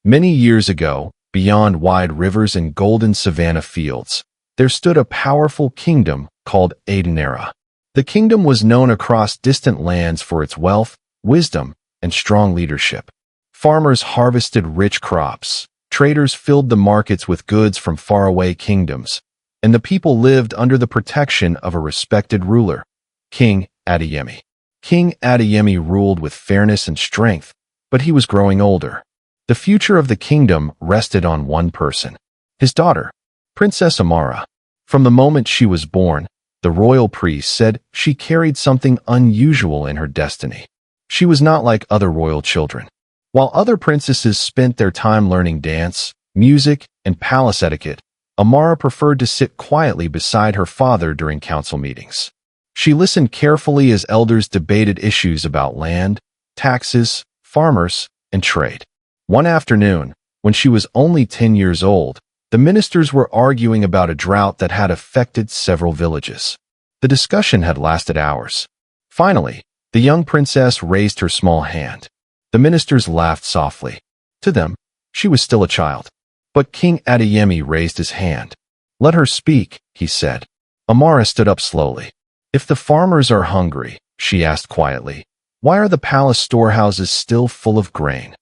Many years ago, beyond wide rivers and golden savanna fields, there stood a powerful kingdom called Adenera. The kingdom was known across distant lands for its wealth, wisdom, and strong leadership. Farmers harvested rich crops, traders filled the markets with goods from faraway kingdoms, and the people lived under the protection of a respected ruler, King Adeyemi. King Adeyemi ruled with fairness and strength, but he was growing older. The future of the kingdom rested on one person, his daughter, Princess Amara. From the moment she was born, the royal priest said she carried something unusual in her destiny. She was not like other royal children. While other princesses spent their time learning dance, music, and palace etiquette, Amara preferred to sit quietly beside her father during council meetings. She listened carefully as elders debated issues about land, taxes, farmers, and trade. One afternoon, when she was only 10 years old, the ministers were arguing about a drought that had affected several villages. The discussion had lasted hours. Finally, the young princess raised her small hand. The ministers laughed softly. To them, she was still a child. But King Adeyemi raised his hand. "Let her speak," he said. Amara stood up slowly. "If the farmers are hungry," she asked quietly, "why are the palace storehouses still full of grain?"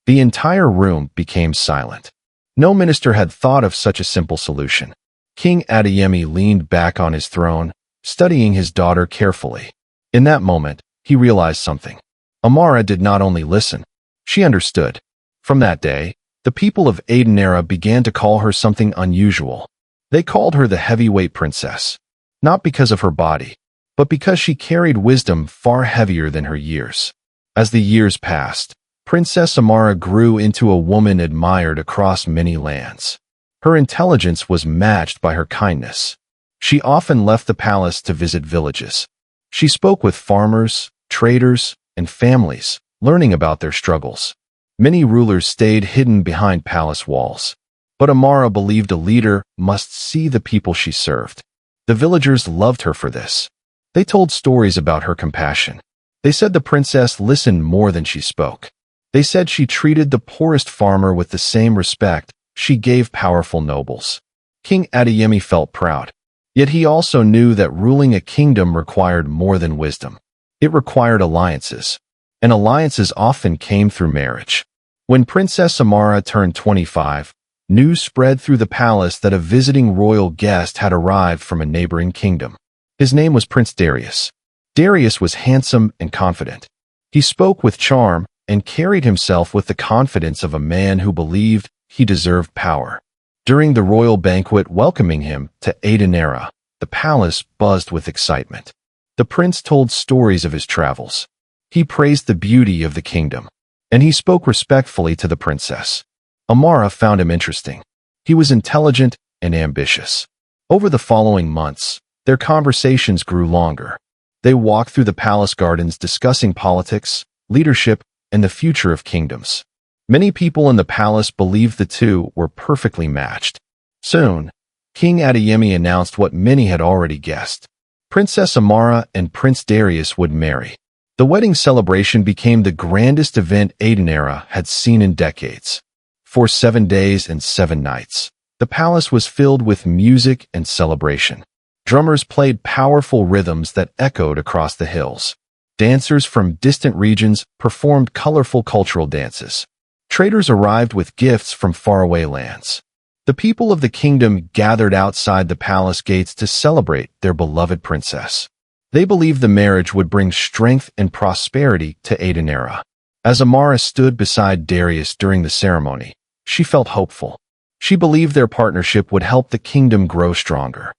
The entire room became silent. No minister had thought of such a simple solution. King Adeyemi leaned back on his throne, studying his daughter carefully. In that moment, he realized something. Amara did not only listen, she understood. From that day, the people of Adenera began to call her something unusual. They called her the heavyweight princess, not because of her body, but because she carried wisdom far heavier than her years. As the years passed, Princess Amara grew into a woman admired across many lands. Her intelligence was matched by her kindness. She often left the palace to visit villages. She spoke with farmers, traders, and families, learning about their struggles. Many rulers stayed hidden behind palace walls. But Amara believed a leader must see the people she served. The villagers loved her for this. They told stories about her compassion. They said the princess listened more than she spoke. They said she treated the poorest farmer with the same respect she gave powerful nobles. King Adeyemi felt proud. Yet he also knew that ruling a kingdom required more than wisdom. It required alliances, and alliances often came through marriage. When Princess Amara turned 25, news spread through the palace that a visiting royal guest had arrived from a neighboring kingdom. His name was Prince Darius. Darius was handsome and confident. He spoke with charm and carried himself with the confidence of a man who believed he deserved power. During the royal banquet welcoming him to Adenera, the palace buzzed with excitement. The prince told stories of his travels. He praised the beauty of the kingdom, and he spoke respectfully to the princess. Amara found him interesting. He was intelligent and ambitious. Over the following months, their conversations grew longer. They walked through the palace gardens discussing politics, leadership, and the future of kingdoms. Many people in the palace believed the two were perfectly matched. Soon, King Adeyemi announced what many had already guessed. Princess Amara and Prince Darius would marry. The wedding celebration became the grandest event Adenera had seen in decades. For 7 days and 7 nights, the palace was filled with music and celebration. Drummers played powerful rhythms that echoed across the hills. Dancers from distant regions performed colorful cultural dances. Traders arrived with gifts from faraway lands. The people of the kingdom gathered outside the palace gates to celebrate their beloved princess. They believed the marriage would bring strength and prosperity to Adenera. As Amara stood beside Darius during the ceremony, she felt hopeful. She believed their partnership would help the kingdom grow stronger.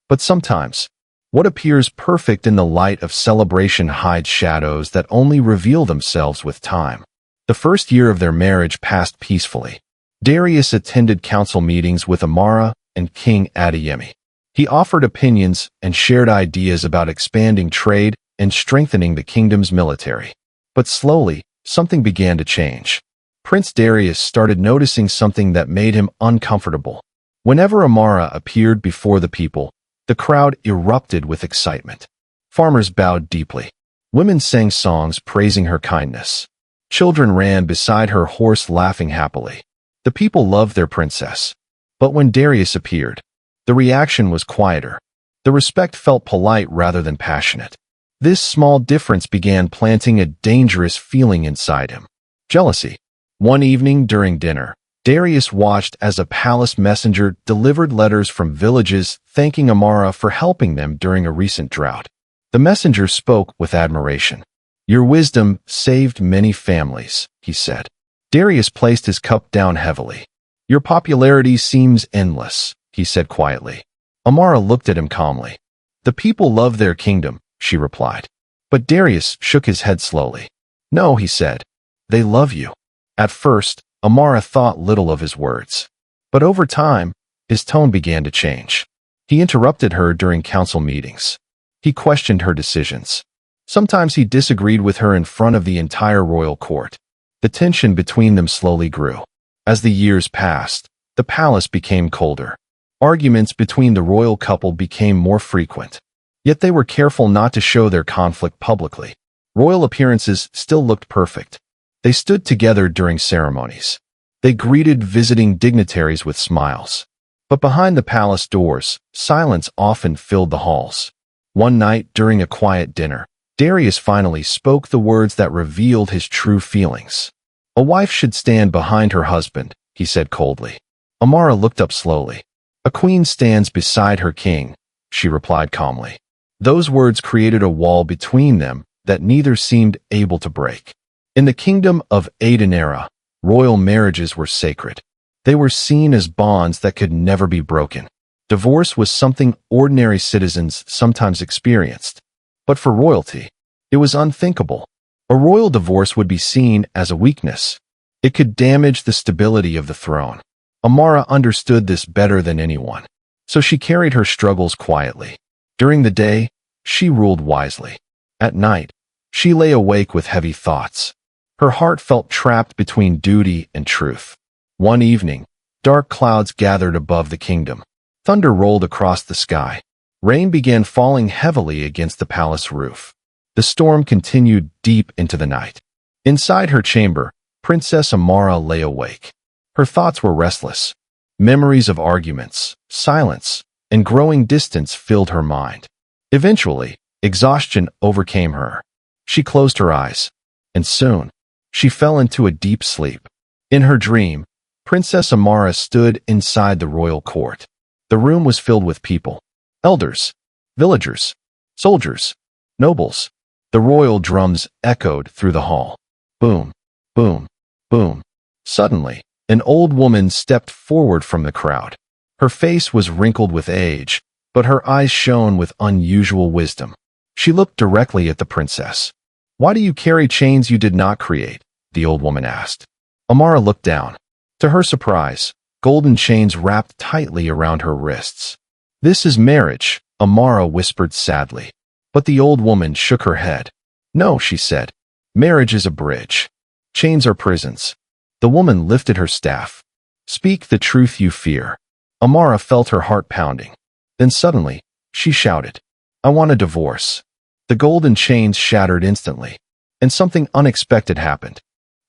But sometimes, what appears perfect in the light of celebration hides shadows that only reveal themselves with time. The first year of their marriage passed peacefully. Darius attended council meetings with Amara and King Adeyemi. He offered opinions and shared ideas about expanding trade and strengthening the kingdom's military. But slowly, something began to change. Prince Darius started noticing something that made him uncomfortable. Whenever Amara appeared before the people, the crowd erupted with excitement. Farmers bowed deeply. Women sang songs praising her kindness. Children ran beside her horse laughing happily. The people loved their princess. But when Darius appeared, the reaction was quieter. The respect felt polite rather than passionate. This small difference began planting a dangerous feeling inside him. Jealousy. One evening during dinner, Darius watched as a palace messenger delivered letters from villages thanking Amara for helping them during a recent drought. The messenger spoke with admiration. "Your wisdom saved many families," he said. Darius placed his cup down heavily. "Your popularity seems endless," he said quietly. Amara looked at him calmly. "The people love their kingdom," she replied. But Darius shook his head slowly. "No," he said. "They love you." At first, Amara thought little of his words. But over time, his tone began to change. He interrupted her during council meetings. He questioned her decisions. Sometimes he disagreed with her in front of the entire royal court. The tension between them slowly grew. As the years passed, the palace became colder. Arguments between the royal couple became more frequent. Yet they were careful not to show their conflict publicly. Royal appearances still looked perfect. They stood together during ceremonies. They greeted visiting dignitaries with smiles. But behind the palace doors, silence often filled the halls. One night, during a quiet dinner, Darius finally spoke the words that revealed his true feelings. "A wife should stand behind her husband," he said coldly. Amara looked up slowly. "A queen stands beside her king," she replied calmly. Those words created a wall between them that neither seemed able to break. In the kingdom of Adenera, royal marriages were sacred. They were seen as bonds that could never be broken. Divorce was something ordinary citizens sometimes experienced. But for royalty, it was unthinkable. A royal divorce would be seen as a weakness. It could damage the stability of the throne. Amara understood this better than anyone, so she carried her struggles quietly. During the day, she ruled wisely. At night, she lay awake with heavy thoughts. Her heart felt trapped between duty and truth. One evening, dark clouds gathered above the kingdom. Thunder rolled across the sky. Rain began falling heavily against the palace roof. The storm continued deep into the night. Inside her chamber, Princess Amara lay awake. Her thoughts were restless. Memories of arguments, silence, and growing distance filled her mind. Eventually, exhaustion overcame her. She closed her eyes, and soon, she fell into a deep sleep. In her dream, Princess Amara stood inside the royal court. The room was filled with people. Elders, villagers, soldiers, nobles. The royal drums echoed through the hall. Boom, boom, boom. Suddenly, an old woman stepped forward from the crowd. Her face was wrinkled with age, but her eyes shone with unusual wisdom. She looked directly at the princess. "Why do you carry chains you did not create?" the old woman asked. Amara looked down. To her surprise, golden chains wrapped tightly around her wrists. "This is marriage," Amara whispered sadly. But the old woman shook her head. "No," she said. "Marriage is a bridge. Chains are prisons." The woman lifted her staff. "Speak the truth you fear." Amara felt her heart pounding. Then suddenly, she shouted, "I want a divorce." The golden chains shattered instantly, and something unexpected happened.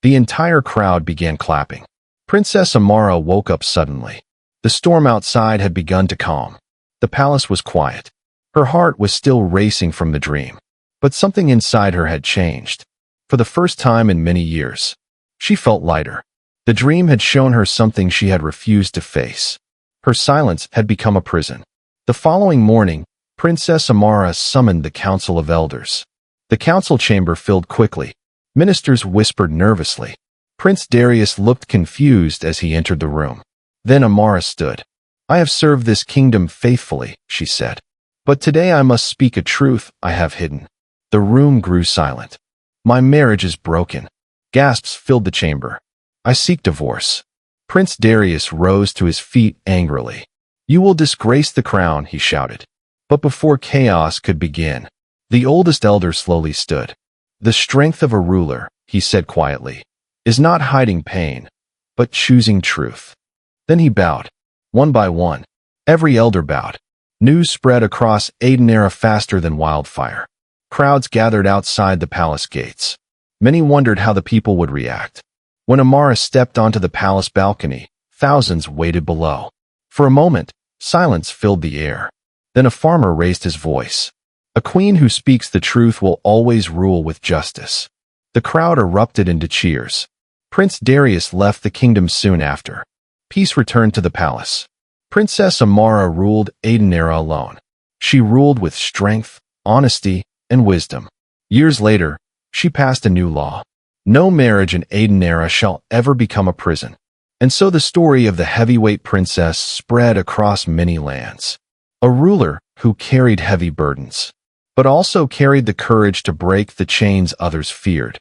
The entire crowd began clapping. Princess Amara woke up suddenly. The storm outside had begun to calm. The palace was quiet. Her heart was still racing from the dream, but something inside her had changed. For the first time in many years, she felt lighter. The dream had shown her something she had refused to face. Her silence had become a prison. The following morning, Princess Amara summoned the Council of Elders. The council chamber filled quickly. Ministers whispered nervously. Prince Darius looked confused as he entered the room. Then Amara stood. "I have served this kingdom faithfully," she said. "But today I must speak a truth I have hidden." The room grew silent. "My marriage is broken." Gasps filled the chamber. "I seek divorce." Prince Darius rose to his feet angrily. "You will disgrace the crown," he shouted. But before chaos could begin, the oldest elder slowly stood. "The strength of a ruler," he said quietly, "is not hiding pain, but choosing truth." Then he bowed. One by one, every elder bowed. News spread across Adenera faster than wildfire. Crowds gathered outside the palace gates. Many wondered how the people would react. When Amara stepped onto the palace balcony, thousands waited below. For a moment, silence filled the air. Then a farmer raised his voice. A queen who speaks the truth will always rule with justice. The crowd erupted into cheers. Prince Darius left the kingdom soon after. Peace returned to the palace. Princess Amara ruled Aidenera alone. She ruled with strength, honesty, and wisdom. Years later, she passed a new law. No marriage in Aidenera shall ever become a prison. And so the story of the heavyweight princess spread across many lands. A ruler who carried heavy burdens, but also carried the courage to break the chains others feared.